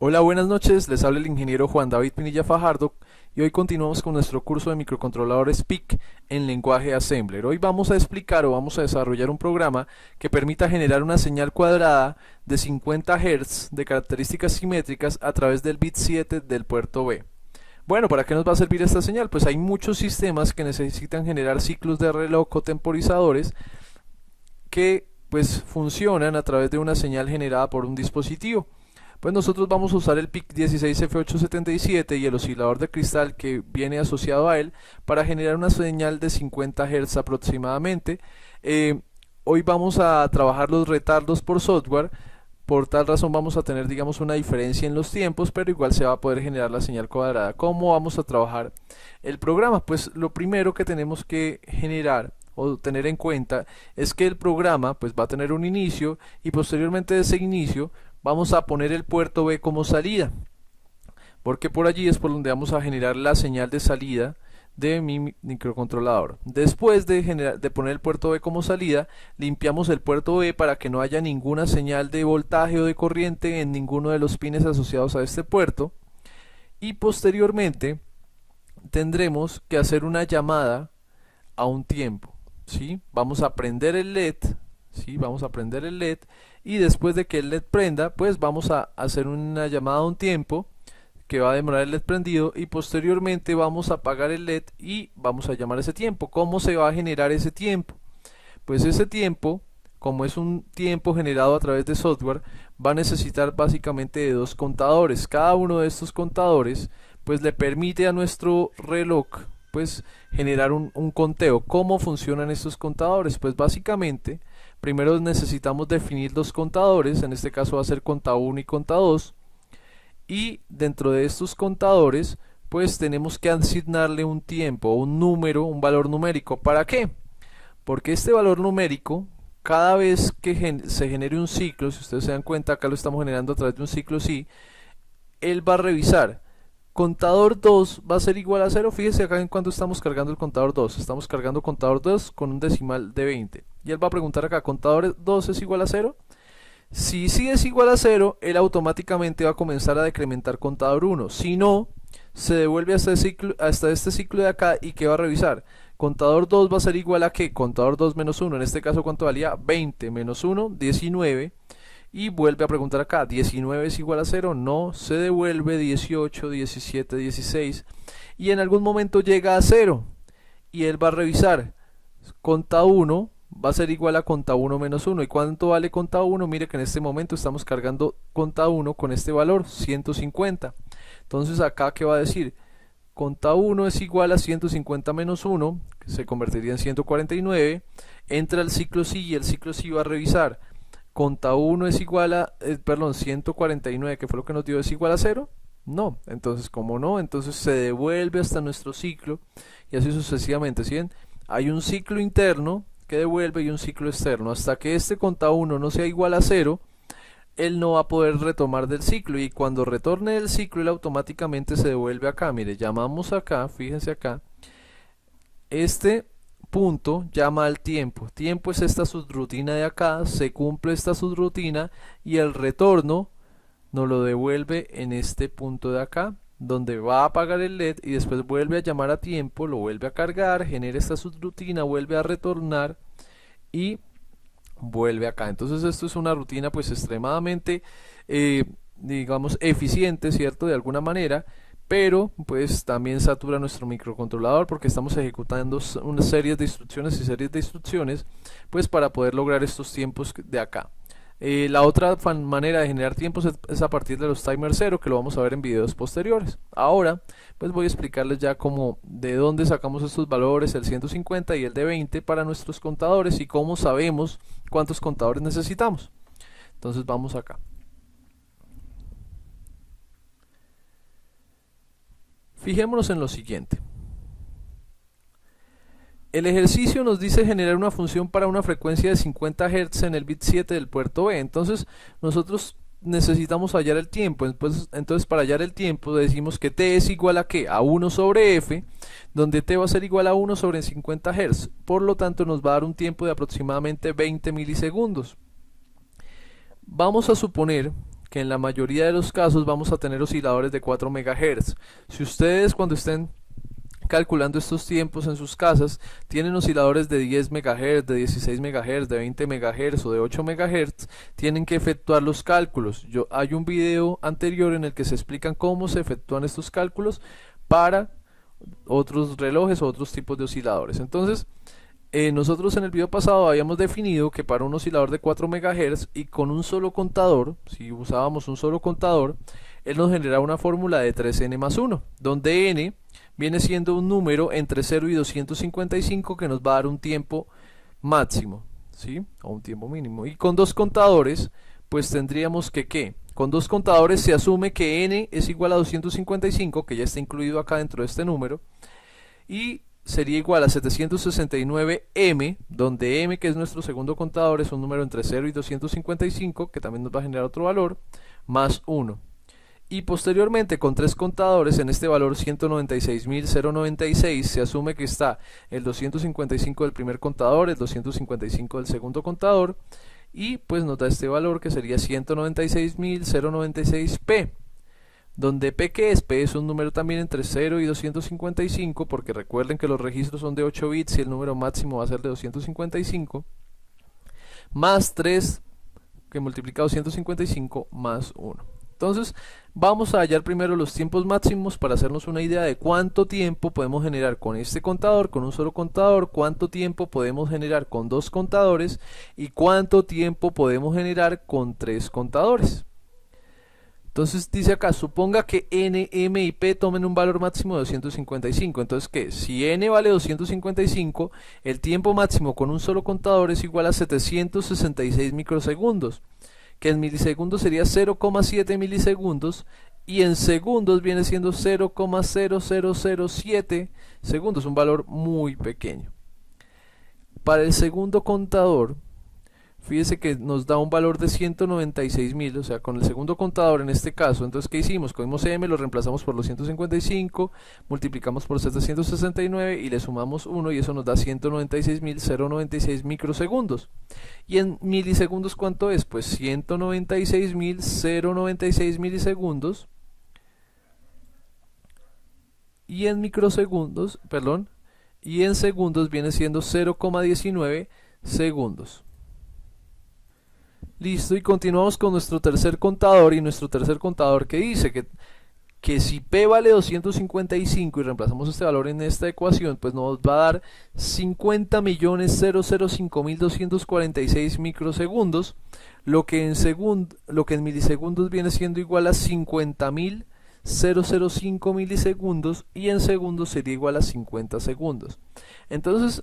Hola, buenas noches, les habla el ingeniero Juan David Pinilla Fajardo y hoy continuamos con nuestro curso de microcontroladores PIC en lenguaje Assembler. Hoy vamos a explicar o vamos a desarrollar un programa que permita generar una señal cuadrada de 50 Hz de características simétricas a través del bit 7 del puerto B. Bueno, ¿para qué nos va a servir esta señal? Pues hay muchos sistemas que necesitan generar ciclos de reloj o temporizadores que pues funcionan a través de una señal generada por un dispositivo. Pues nosotros vamos a usar el PIC 16F877 y el oscilador de cristal que viene asociado a él para generar una señal de 50 Hz aproximadamente. Hoy vamos a trabajar los retardos por software. Por tal razón vamos a tener, digamos, una diferencia en los tiempos, pero igual se va a poder generar la señal cuadrada. ¿Cómo vamos a trabajar el programa? Pues lo primero que tenemos que generar o tener en cuenta es que el programa pues va a tener un inicio y posteriormente de ese inicio vamos a poner el puerto B como salida, porque por allí es por donde vamos a generar la señal de salida de mi microcontrolador. Después de poner el puerto B como salida, limpiamos el puerto B para que no haya ninguna señal de voltaje o de corriente en ninguno de los pines asociados a este puerto, y posteriormente tendremos que hacer una llamada a un tiempo, ¿sí? Vamos a prender el LED, ¿sí? Vamos a prender el LED y después de que el LED prenda, pues vamos a hacer una llamada a un tiempo que va a demorar el LED prendido y posteriormente vamos a apagar el LED y vamos a llamar ese tiempo. ¿Cómo se va a generar ese tiempo? Pues ese tiempo, como es un tiempo generado a través de software, va a necesitar básicamente de dos contadores. Cada uno de estos contadores pues le permite a nuestro reloj pues generar un conteo. ¿Cómo funcionan estos contadores? Pues básicamente primero necesitamos definir los contadores, en este caso va a ser conta 1 y conta 2, y dentro de estos contadores pues tenemos que asignarle un tiempo, un número, un valor numérico. ¿Para qué? Porque este valor numérico, cada vez que se genere un ciclo, si ustedes se dan cuenta, acá lo estamos generando a través de un ciclo sí, él va a revisar. Contador 2 va a ser igual a 0. Fíjese acá en cuánto estamos cargando el contador 2. Estamos cargando contador 2 con un decimal de 20. Y él va a preguntar acá, ¿contador 2 es igual a 0? Si sí es igual a 0, él automáticamente va a comenzar a decrementar contador 1. Si no, se devuelve hasta este ciclo de acá y ¿qué va a revisar? Contador 2 va a ser igual a ¿qué? Contador 2 menos 1. En este caso, ¿cuánto valía? 20 menos 1, 19. Y vuelve a preguntar acá, ¿19 es igual a 0? No, se devuelve 18, 17, 16 y en algún momento llega a 0 y él va a revisar, conta 1 va a ser igual a conta 1 menos 1. ¿Y cuánto vale conta 1? Mire que en este momento estamos cargando conta 1 con este valor, 150. Entonces acá, ¿qué va a decir? Conta 1 es igual a 150 menos 1, que se convertiría en 149. Entra el ciclo sí y el ciclo sí va a revisar. Conta 1 es igual a, 149, que fue lo que nos dio, es igual a 0. No, entonces como no, entonces se devuelve hasta nuestro ciclo y así sucesivamente. ¿Sí ven? Hay un ciclo interno que devuelve y un ciclo externo. Hasta que este conta 1 no sea igual a 0, él no va a poder retomar del ciclo, y cuando retorne del ciclo él automáticamente se devuelve acá. Mire, llamamos acá, fíjense acá, este punto llama al tiempo. Tiempo es esta subrutina de acá, se cumple esta subrutina y el retorno nos lo devuelve en este punto de acá, donde va a apagar el LED y después vuelve a llamar a tiempo, lo vuelve a cargar, genera esta subrutina, vuelve a retornar y vuelve acá. Entonces esto es una rutina pues extremadamente digamos eficiente, ¿cierto? De alguna manera, pero pues también satura nuestro microcontrolador porque estamos ejecutando unas series de instrucciones y series de instrucciones pues para poder lograr estos tiempos de acá. La otra manera de generar tiempos es a partir de los timer 0, que lo vamos a ver en videos posteriores. Ahora pues voy a explicarles ya cómo, de dónde sacamos estos valores, el 150 y el de 20 para nuestros contadores y cómo sabemos cuántos contadores necesitamos. Entonces vamos acá. Fijémonos en lo siguiente. El ejercicio nos dice generar una función para una frecuencia de 50 Hz en el bit 7 del puerto B. Entonces nosotros necesitamos hallar el tiempo. Entonces para hallar el tiempo decimos que t es igual a ¿qué? A 1 sobre f, donde t va a ser igual a 1 sobre 50 Hz. Por lo tanto nos va a dar un tiempo de aproximadamente 20 milisegundos. Vamos a suponer que en la mayoría de los casos vamos a tener osciladores de 4 MHz. Si ustedes cuando estén calculando estos tiempos en sus casas tienen osciladores de 10 MHz, de 16 MHz, de 20 MHz o de 8 MHz, tienen que efectuar los cálculos. Hay un video anterior en el que se explican cómo se efectúan estos cálculos para otros relojes o otros tipos de osciladores. Entonces, nosotros en el video pasado habíamos definido que para un oscilador de 4 MHz y con un solo contador, si usábamos un solo contador, él nos genera una fórmula de 3n más 1, donde n viene siendo un número entre 0 y 255 que nos va a dar un tiempo máximo, ¿sí? O un tiempo mínimo. Y con dos contadores, pues tendríamos que, ¿qué? Con dos contadores se asume que n es igual a 255, que ya está incluido acá dentro de este número, y sería igual a 769m, donde m, que es nuestro segundo contador, es un número entre 0 y 255, que también nos va a generar otro valor, más 1. Y posteriormente con tres contadores en este valor 196.096 se asume que está el 255 del primer contador, el 255 del segundo contador, y pues nos da este valor que sería 196.096p, donde p, ¿qué es? P es un número también entre 0 y 255, porque recuerden que los registros son de 8 bits y el número máximo va a ser de 255, más 3 que multiplica 255 más 1. Entonces vamos a hallar primero los tiempos máximos para hacernos una idea de cuánto tiempo podemos generar con este contador, con un solo contador, cuánto tiempo podemos generar con dos contadores y cuánto tiempo podemos generar con tres contadores. Entonces dice acá, suponga que n, m y p tomen un valor máximo de 255. Entonces, ¿qué? Si n vale 255, el tiempo máximo con un solo contador es igual a 766 microsegundos, que en milisegundos sería 0,7 milisegundos y en segundos viene siendo 0,0007 segundos, un valor muy pequeño. Para el segundo contador, fíjese que nos da un valor de 196.000, o sea, con el segundo contador en este caso. Entonces, ¿qué hicimos? Cogimos m, lo reemplazamos por los 155, multiplicamos por 769 y le sumamos 1 y eso nos da 196.096 microsegundos. ¿Y en milisegundos cuánto es? Pues 196.096 milisegundos. Y en microsegundos, perdón, y en segundos viene siendo 0,19 segundos. Listo, y continuamos con nuestro tercer contador, y nuestro tercer contador que dice que si p vale 255 y reemplazamos este valor en esta ecuación, pues nos va a dar 50.005.246 microsegundos, lo que en milisegundos viene siendo igual a 50.005 milisegundos, y en segundos sería igual a 50 segundos. Entonces,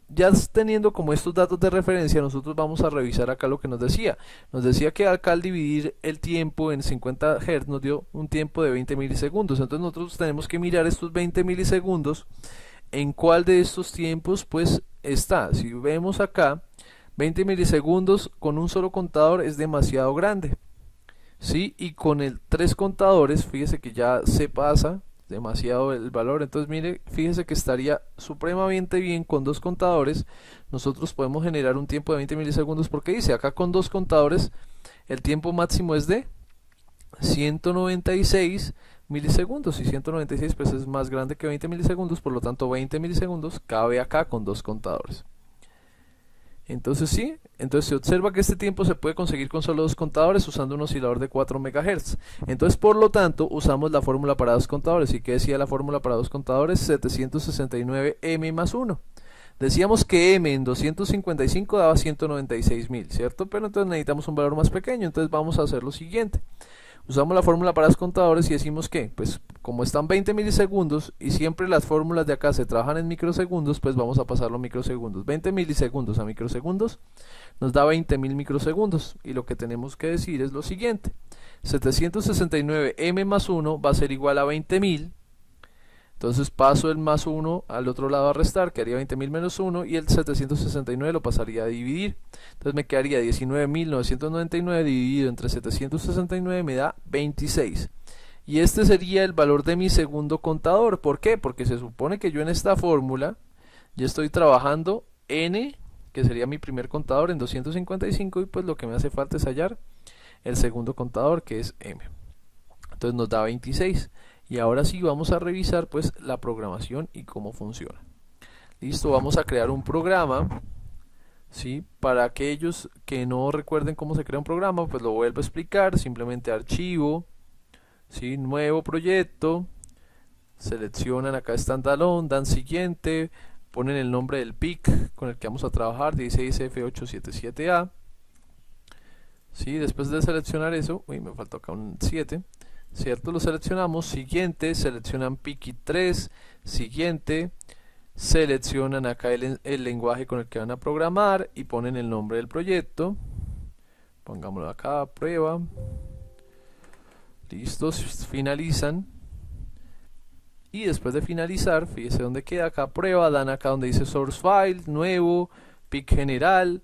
ya teniendo como estos datos de referencia, nosotros vamos a revisar acá lo que nos decía. Nos decía que acá al dividir el tiempo en 50 Hz nos dio un tiempo de 20 milisegundos. Entonces nosotros tenemos que mirar estos 20 milisegundos, en cuál de estos tiempos pues está. Si vemos acá, 20 milisegundos con un solo contador es demasiado grande, ¿sí? Y con el tres contadores, fíjese que ya se pasa demasiado el valor. Entonces mire, fíjese que estaría supremamente bien con dos contadores. Nosotros podemos generar un tiempo de 20 milisegundos, porque dice acá con dos contadores el tiempo máximo es de 196 milisegundos, y 196 pues es más grande que 20 milisegundos, por lo tanto 20 milisegundos cabe acá con dos contadores. Entonces sí, entonces se observa que este tiempo se puede conseguir con solo dos contadores usando un oscilador de 4 MHz. Entonces por lo tanto usamos la fórmula para dos contadores. ¿Y qué decía la fórmula para dos contadores? 769m más 1. Decíamos que m en 255 daba 196.000, ¿cierto? Pero entonces necesitamos un valor más pequeño, entonces vamos a hacer lo siguiente. Usamos la fórmula para los contadores y decimos que, pues como están 20 milisegundos y siempre las fórmulas de acá se trabajan en microsegundos, pues vamos a pasarlo a microsegundos. 20 milisegundos a microsegundos nos da 20.000 microsegundos, y lo que tenemos que decir es lo siguiente: 769m más 1 va a ser igual a 20.000. Entonces paso el más 1 al otro lado a restar, que haría 20.000 menos 1, y el 769 lo pasaría a dividir. Entonces me quedaría 19.999 dividido entre 769 me da 26. Y este sería el valor de mi segundo contador. ¿Por qué? Porque se supone que yo en esta fórmula ya estoy trabajando n, que sería mi primer contador, en 255, y pues lo que me hace falta es hallar el segundo contador, que es M. Entonces nos da 26. Y ahora sí vamos a revisar pues la programación y cómo funciona. Listo, vamos a crear un programa. ¿Sí? Para aquellos que no recuerden cómo se crea un programa, pues lo vuelvo a explicar. Simplemente archivo, ¿sí? Nuevo proyecto, seleccionan acá standalone, dan siguiente, ponen el nombre del PIC con el que vamos a trabajar, 16F877A. ¿Sí? Después de seleccionar eso, uy, me faltó acá un 7, ¿cierto? Lo seleccionamos, siguiente, seleccionan PIC 3, siguiente, seleccionan acá el lenguaje con el que van a programar y ponen el nombre del proyecto. Pongámoslo acá, prueba. Listo, finalizan. Y después de finalizar, fíjese dónde queda acá prueba, dan acá donde dice source file, nuevo, PIC general.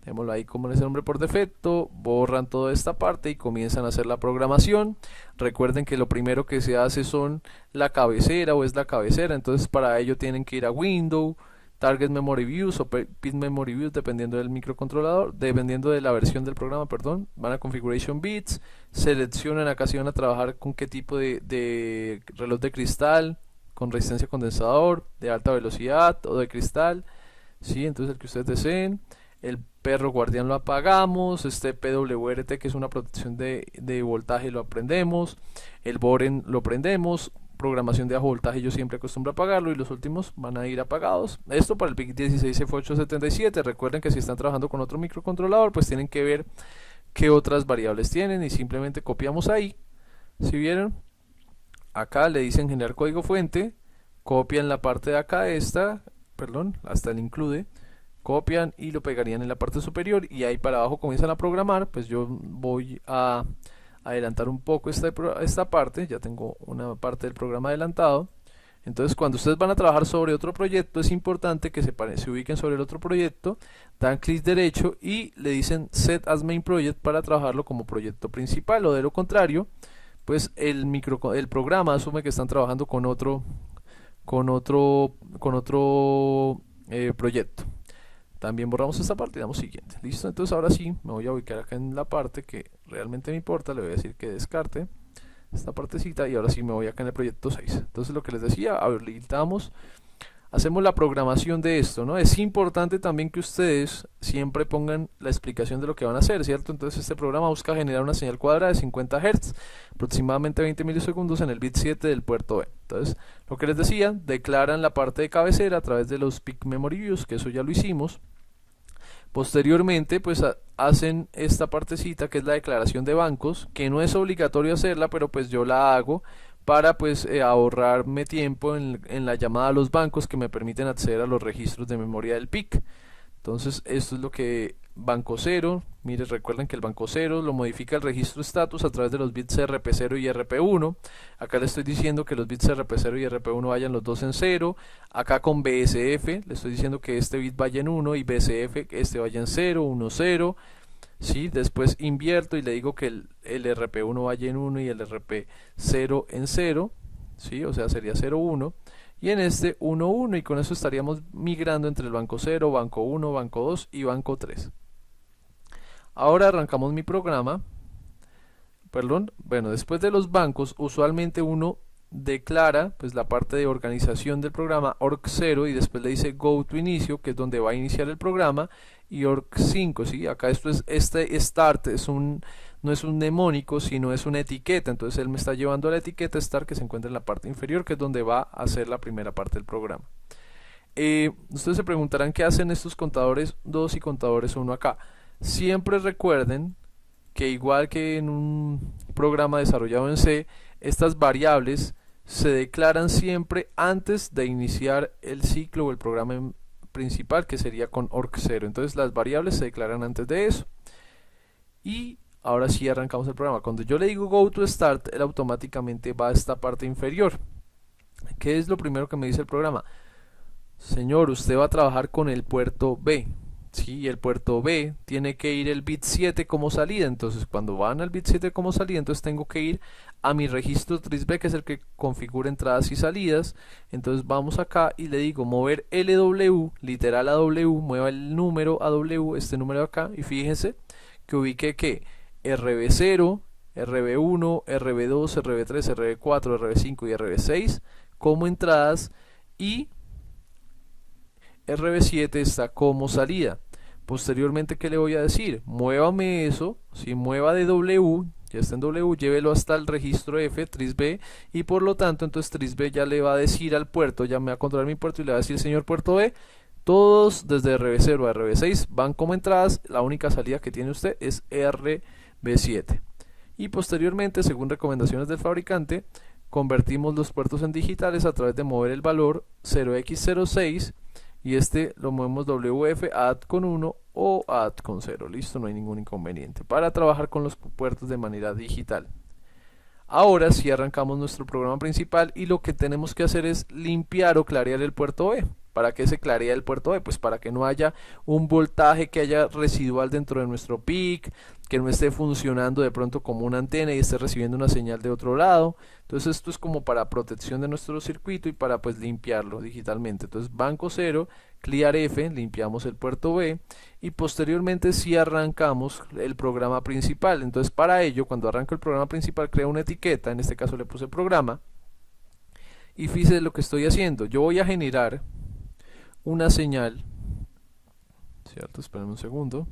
Démoslo ahí como es el nombre por defecto, borran toda esta parte y comienzan a hacer la programación. Recuerden que lo primero que se hace son la cabecera o es la cabecera, entonces para ello tienen que ir a Window, Target Memory Views o Pit Memory Views dependiendo del microcontrolador, dependiendo de la versión del programa, perdón. Van a Configuration Bits, seleccionan acá si van a trabajar con qué tipo de reloj de cristal, con resistencia a condensador, de alta velocidad o de cristal, ¿sí? Entonces el que ustedes deseen. El perro guardián lo apagamos, este PWRT que es una protección de voltaje lo aprendemos, el Boren lo prendemos, programación de bajo voltaje yo siempre acostumbro a apagarlo y los últimos van a ir apagados. Esto para el PIC 16F877, recuerden que si están trabajando con otro microcontrolador pues tienen que ver qué otras variables tienen y simplemente copiamos ahí. Si vieron, acá le dicen generar código fuente, copian la parte de acá hasta el include, copian y lo pegarían en la parte superior y ahí para abajo comienzan a programar. Pues yo voy a adelantar un poco esta parte, ya tengo una parte del programa adelantado. Entonces cuando ustedes van a trabajar sobre otro proyecto es importante que se ubiquen sobre el otro proyecto, dan clic derecho y le dicen set as main project para trabajarlo como proyecto principal, o de lo contrario pues el programa asume que están trabajando con otro proyecto. También borramos esta parte y damos siguiente. Listo, entonces ahora sí me voy a ubicar acá en la parte que realmente me importa. Le voy a decir que descarte esta partecita y ahora sí me voy acá en el proyecto 6. Entonces lo que les decía, habilitamos, hacemos la programación de esto, ¿no? Es importante también que ustedes siempre pongan la explicación de lo que van a hacer, ¿cierto? Entonces este programa busca generar una señal cuadrada de 50 Hz, aproximadamente 20 milisegundos en el bit 7 del puerto B. Entonces, lo que les decía, declaran la parte de cabecera a través de los PIC Memory Views, que eso ya lo hicimos. Posteriormente pues hacen esta partecita que es la declaración de bancos, que no es obligatorio hacerla, pero pues yo la hago para pues ahorrarme tiempo en la llamada a los bancos que me permiten acceder a los registros de memoria del PIC. Entonces esto es lo que banco 0, mire, recuerden que el banco 0 lo modifica el registro status a través de los bits RP0 y RP1. Acá le estoy diciendo que los bits RP0 y RP1 vayan los dos en 0. Acá con BSF le estoy diciendo que este bit vaya en 1 y BSF que este vaya en 0, 1, 0. ¿Sí? Después invierto y le digo que el RP1 vaya en 1 y el RP0 en 0. ¿Sí? O sea, sería 0, 1. Y en este 1, 1, y con eso estaríamos migrando entre el banco 0, banco 1, banco 2 y banco 3. Ahora arrancamos mi programa. Perdón, bueno, después de los bancos, usualmente uno declara pues la parte de organización del programa org0 y después le dice go to inicio, que es donde va a iniciar el programa, y org5, ¿sí? Acá este start no es un mnemónico, sino es una etiqueta. Entonces él me está llevando a la etiqueta start que se encuentra en la parte inferior, que es donde va a hacer la primera parte del programa. Ustedes se preguntarán qué hacen estos contadores 2 y contadores 1 acá. Siempre recuerden que igual que en un programa desarrollado en C, estas variables se declaran siempre antes de iniciar el ciclo o el programa principal, que sería con org0. Entonces las variables se declaran antes de eso. Y ahora sí arrancamos el programa. Cuando yo le digo go to start, él automáticamente va a esta parte inferior. ¿Qué es lo primero que me dice el programa? Señor, usted va a trabajar con el puerto B. Sí, el puerto B tiene que ir el bit 7 como salida. Entonces cuando van al bit 7 como salida, entonces tengo que ir a mi registro TRISB, que es el que configura entradas y salidas. Entonces vamos acá y le digo mover LW, literal a W, mueva el número a W, este número de acá, y fíjense que ubique que RB0, RB1, RB2, RB3, RB4, RB5 y RB6 como entradas, y RB7 está como salida. Posteriormente, ¿qué le voy a decir? Muévame eso, si mueva de W, ya está en W, llévelo hasta el registro F, tris B, y por lo tanto, entonces tris B ya le va a decir al puerto, ya me va a controlar mi puerto y le va a decir, señor puerto B, todos desde RB0 a RB6 van como entradas, la única salida que tiene usted es RB7. Y posteriormente, según recomendaciones del fabricante, convertimos los puertos en digitales a través de mover el valor 0x06, y este lo movemos WF add con 1 o add con 0, listo, no hay ningún inconveniente para trabajar con los puertos de manera digital. Ahora sí arrancamos nuestro programa principal, y lo que tenemos que hacer es limpiar o clarear el puerto B. ¿Para qué se clarea el puerto B? Pues para que no haya un voltaje que haya residual dentro de nuestro PIC, que no esté funcionando de pronto como una antena y esté recibiendo una señal de otro lado. Entonces esto es como para protección de nuestro circuito y para pues limpiarlo digitalmente. Entonces banco 0, clear F, limpiamos el puerto B, y posteriormente sí arrancamos el programa principal. Entonces para ello, cuando arranco el programa principal, creo una etiqueta, en este caso le puse programa, y fíjese lo que estoy haciendo. Yo voy a generar una señal, ¿cierto? Esperen un segundo.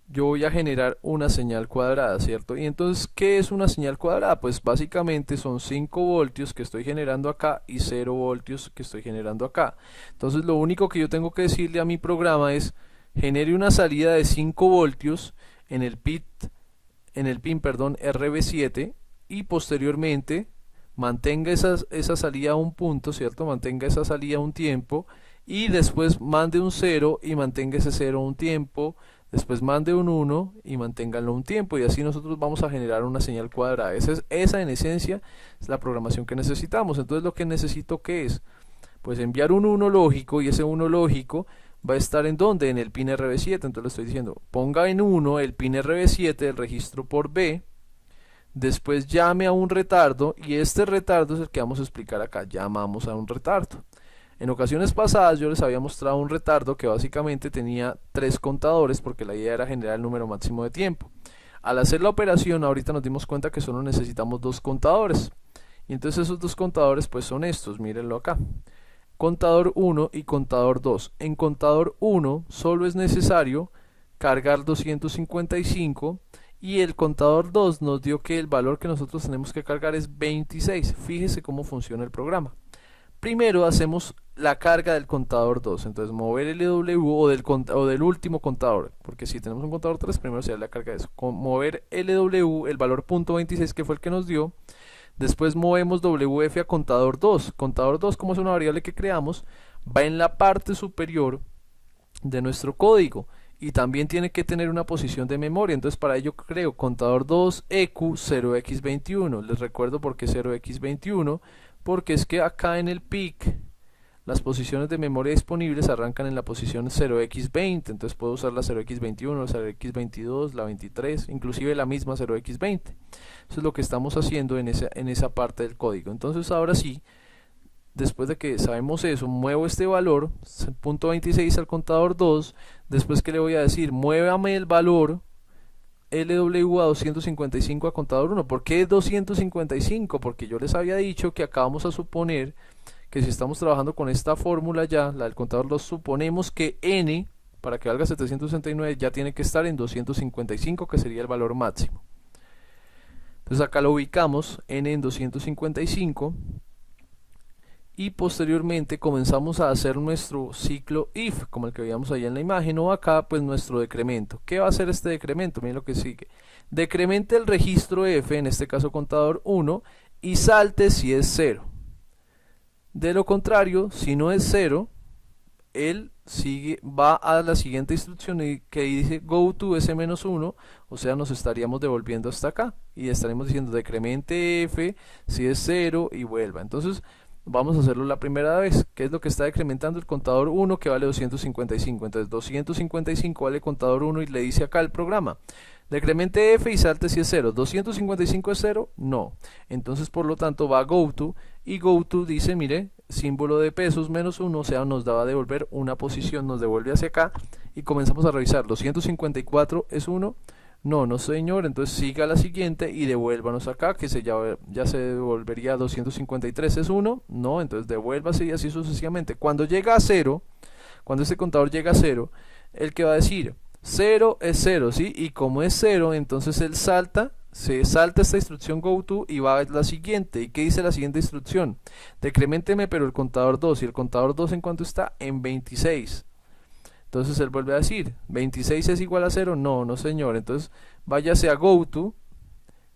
Yo voy a generar una señal cuadrada, ¿cierto? Y entonces, ¿qué es una señal cuadrada? Pues básicamente son 5 voltios que estoy generando acá y 0 voltios que estoy generando acá. Entonces lo único que yo tengo que decirle a mi programa es, genere una salida de 5 voltios en el pin RB7, y posteriormente mantenga esa salida a un punto, ¿cierto? Mantenga esa salida a un tiempo, y después mande un 0 y mantenga ese 0 un tiempo, después mande un 1 y manténganlo un tiempo, y así nosotros vamos a generar una señal cuadrada. Esa en esencia es la programación que necesitamos. Entonces lo que necesito, ¿qué es? Pues enviar un 1 lógico, y ese 1 lógico va a estar ¿en dónde? En el pin RB7. Entonces le estoy diciendo, ponga en 1 el pin RB7, el registro por B, después llame a un retardo, y este retardo es el que vamos a explicar acá. Llamamos a un retardo. En ocasiones pasadas yo les había mostrado un retardo que básicamente tenía 3 contadores, porque la idea era generar el número máximo de tiempo. Al hacer la operación, ahorita nos dimos cuenta que solo necesitamos 2 contadores, y entonces esos 2 contadores pues son estos, mírenlo acá, contador 1 y contador 2. En contador 1 solo es necesario cargar 255, y el contador 2 nos dio que el valor que nosotros tenemos que cargar es 26. Fíjese cómo funciona el programa. Primero hacemos la carga del contador 2, entonces mover LW o del último contador, porque si tenemos un contador 3, primero se da la carga de eso. Con mover LW, el valor .26 que fue el que nos dio, después movemos WF a contador 2. Contador 2, como es una variable que creamos, va en la parte superior de nuestro código, y también tiene que tener una posición de memoria. Entonces para ello creo contador 2 EQ 0x21. Les recuerdo por qué 0x21, porque es que acá en el PIC las posiciones de memoria disponibles arrancan en la posición 0x20, entonces puedo usar la 0x21, la 0x22, la 23, inclusive la misma 0x20. Eso es lo que estamos haciendo en esa parte del código. Entonces ahora sí, después de que sabemos eso, muevo este valor, .26 al contador 2, después que le voy a decir, muévame el valor LW a 255 a contador 1. ¿Por qué 255? Porque yo les había dicho que acá vamos a suponer que si estamos trabajando con esta fórmula ya, la del contador 2, suponemos que n, para que valga 769, ya tiene que estar en 255, que sería el valor máximo. Entonces acá lo ubicamos, n en 255, y posteriormente comenzamos a hacer nuestro ciclo if, como el que veíamos ahí en la imagen, o acá pues nuestro decremento. ¿Qué va a hacer este decremento? Miren lo que sigue. Decremente el registro F, en este caso contador 1, y salte si es 0. De lo contrario, si no es 0, él va a la siguiente instrucción que dice go to S-1, o sea, nos estaríamos devolviendo hasta acá, y estaremos diciendo decremente F si es 0 y vuelva. Entonces vamos a hacerlo la primera vez. ¿Qué es lo que está decrementando? El contador 1, que vale 255. Entonces 255 vale contador 1, y le dice acá el programa, decremente F y salte si es 0. ¿255 es 0? No. Entonces por lo tanto va a goTo, y goTo dice, mire, símbolo de pesos menos 1, o sea, nos va a devolver una posición, nos devuelve hacia acá y comenzamos a revisar. 254 es 1, no, no señor, entonces siga la siguiente y devuélvanos acá, que ya se devolvería. 253 es 1, no, entonces devuélvase y así sucesivamente. Cuando llega a 0, cuando este contador llega a 0, el que va a decir 0 es 0, ¿sí? Y como es 0, entonces él se salta esta instrucción goTo y va a la siguiente. ¿Y qué dice la siguiente instrucción? Decreménteme pero el contador 2. ¿Y el contador 2 en cuánto está? En 26. Entonces él vuelve a decir, ¿26 es igual a 0? No, no señor. Entonces váyase a goTo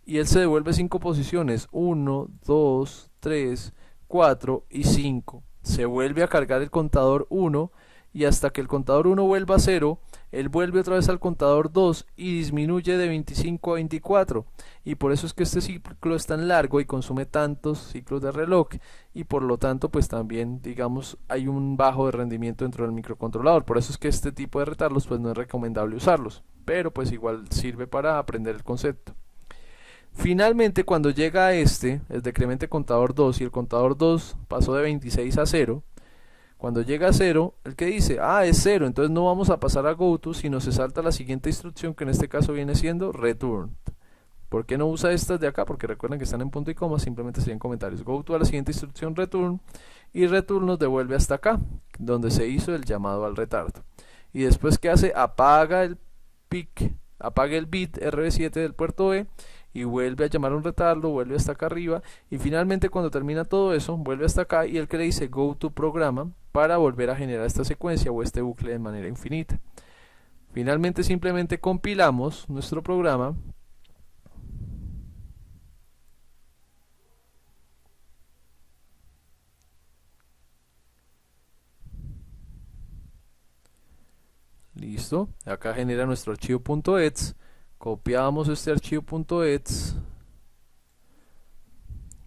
y él se devuelve 5 posiciones. 1, 2, 3, 4 y 5. Se vuelve a cargar el contador 1 y hasta que el contador 1 vuelva a 0, él vuelve otra vez al contador 2 y disminuye de 25 a 24. Y por eso es que este ciclo es tan largo y consume tantos ciclos de reloj, y por lo tanto pues también, digamos, hay un bajo de rendimiento dentro del microcontrolador. Por eso es que este tipo de retardos pues no es recomendable usarlos, pero pues igual sirve para aprender el concepto. Finalmente, cuando llega a el decremente contador 2 y el contador 2 pasó de 26 a 0, cuando llega a 0, el que dice, es 0, entonces no vamos a pasar a goTo, sino se salta la siguiente instrucción, que en este caso viene siendo return. ¿Por qué no usa estas de acá? Porque recuerden que están en punto y coma, simplemente serían comentarios. GoTo a la siguiente instrucción return, y return nos devuelve hasta acá, donde se hizo el llamado al retardo. Y después, ¿qué hace? Apaga el PIC, apaga el bit RB7 del puerto B, y vuelve a llamar a un retardo, vuelve hasta acá arriba, y finalmente cuando termina todo eso, vuelve hasta acá, y el que le dice goTo programa, para volver a generar esta secuencia o este bucle de manera infinita. Finalmente simplemente compilamos nuestro programa listo, acá genera nuestro archivo .ets, copiamos este archivo .ets,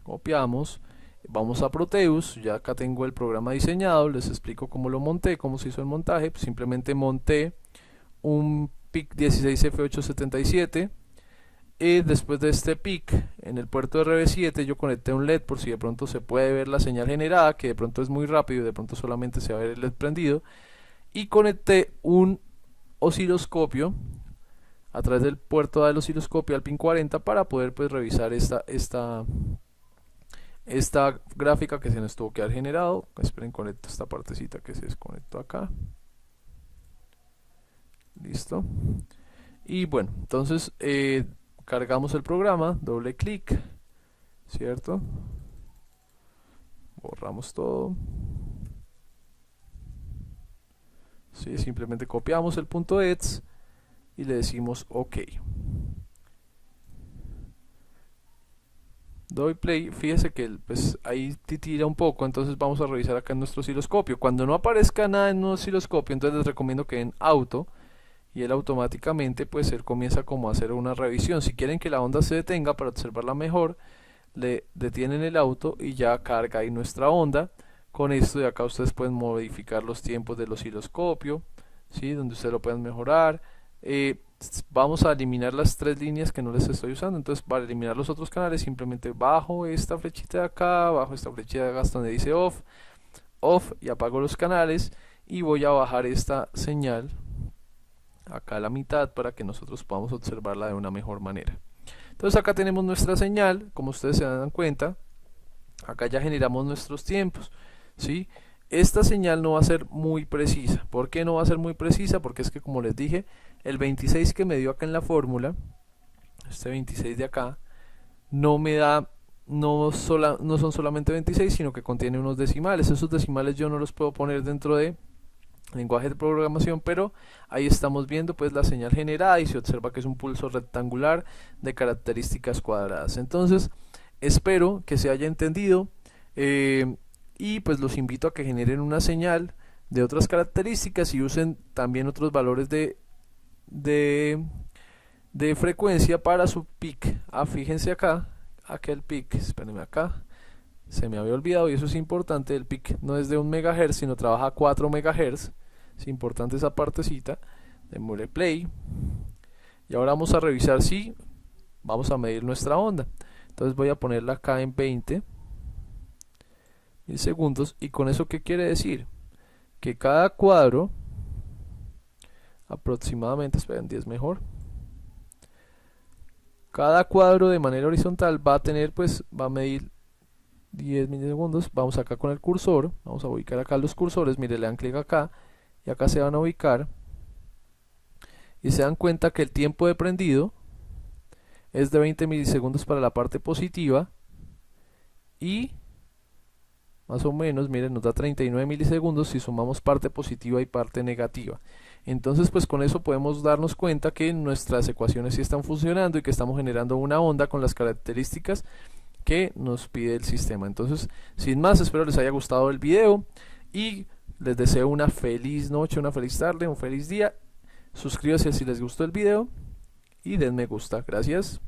copiamos, vamos a Proteus, ya acá tengo el programa diseñado, les explico cómo lo monté, cómo se hizo el montaje. Pues simplemente monté un PIC 16F877 y después de este PIC en el puerto RB7 yo conecté un LED por si de pronto se puede ver la señal generada, que de pronto es muy rápido, de pronto solamente se va a ver el LED prendido, y conecté un osciloscopio a través del puerto del osciloscopio al pin 40 para poder pues revisar esta gráfica que se nos tuvo que haber generado. Esperen, conecto esta partecita que se desconectó acá. Listo. Y bueno, entonces cargamos el programa, doble clic, ¿cierto? Borramos todo. Sí, simplemente copiamos el .ets y le decimos OK. Doy play, fíjese que pues ahí titira un poco, entonces vamos a revisar acá en nuestro osciloscopio. Cuando no aparezca nada en nuestro osciloscopio, entonces les recomiendo que en auto, y él automáticamente pues él comienza como a hacer una revisión. Si quieren que la onda se detenga para observarla mejor, le detienen el auto y ya carga ahí nuestra onda. Con esto de acá ustedes pueden modificar los tiempos del osciloscopio, ¿sí? Donde ustedes lo pueden mejorar. Vamos a eliminar las 3 líneas que no les estoy usando. Entonces para eliminar los otros canales simplemente bajo esta flechita de acá, bajo esta flechita de acá donde dice off, y apago los canales, y voy a bajar esta señal acá a la mitad para que nosotros podamos observarla de una mejor manera. Entonces acá tenemos nuestra señal, como ustedes se dan cuenta, acá ya generamos nuestros tiempos, ¿sí? Esta señal no va a ser muy precisa. ¿Por qué no va a ser muy precisa? Porque es que, como les dije, el 26 que me dio acá en la fórmula, este 26 de acá, no me da, no son solamente 26, sino que contiene unos decimales. Esos decimales yo no los puedo poner dentro de lenguaje de programación, pero ahí estamos viendo pues la señal generada y se observa que es un pulso rectangular de características cuadradas. Entonces espero que se haya entendido, y pues los invito a que generen una señal de otras características y usen también otros valores de frecuencia para su PIC. Fíjense acá, aquel PIC, espérenme acá, se me había olvidado y eso es importante. El PIC no es de 1 MHz, sino trabaja a 4 MHz. Es importante esa partecita. Démosle play. Y ahora vamos a revisar si vamos a medir nuestra onda. Entonces voy a ponerla acá en 20. milisegundos. ¿Y con eso qué quiere decir? Que cada cuadro aproximadamente, esperen, 10 mejor, cada cuadro de manera horizontal va a tener, pues va a medir 10 milisegundos. Vamos acá con el cursor, vamos a ubicar acá los cursores, mire, le dan clic acá y acá se van a ubicar y se dan cuenta que el tiempo de prendido es de 20 milisegundos para la parte positiva y más o menos, miren, nos da 39 milisegundos si sumamos parte positiva y parte negativa. Entonces, pues con eso podemos darnos cuenta que nuestras ecuaciones sí están funcionando y que estamos generando una onda con las características que nos pide el sistema. Entonces, sin más, espero les haya gustado el video y les deseo una feliz noche, una feliz tarde, un feliz día. Suscríbanse si les gustó el video y den me gusta. Gracias.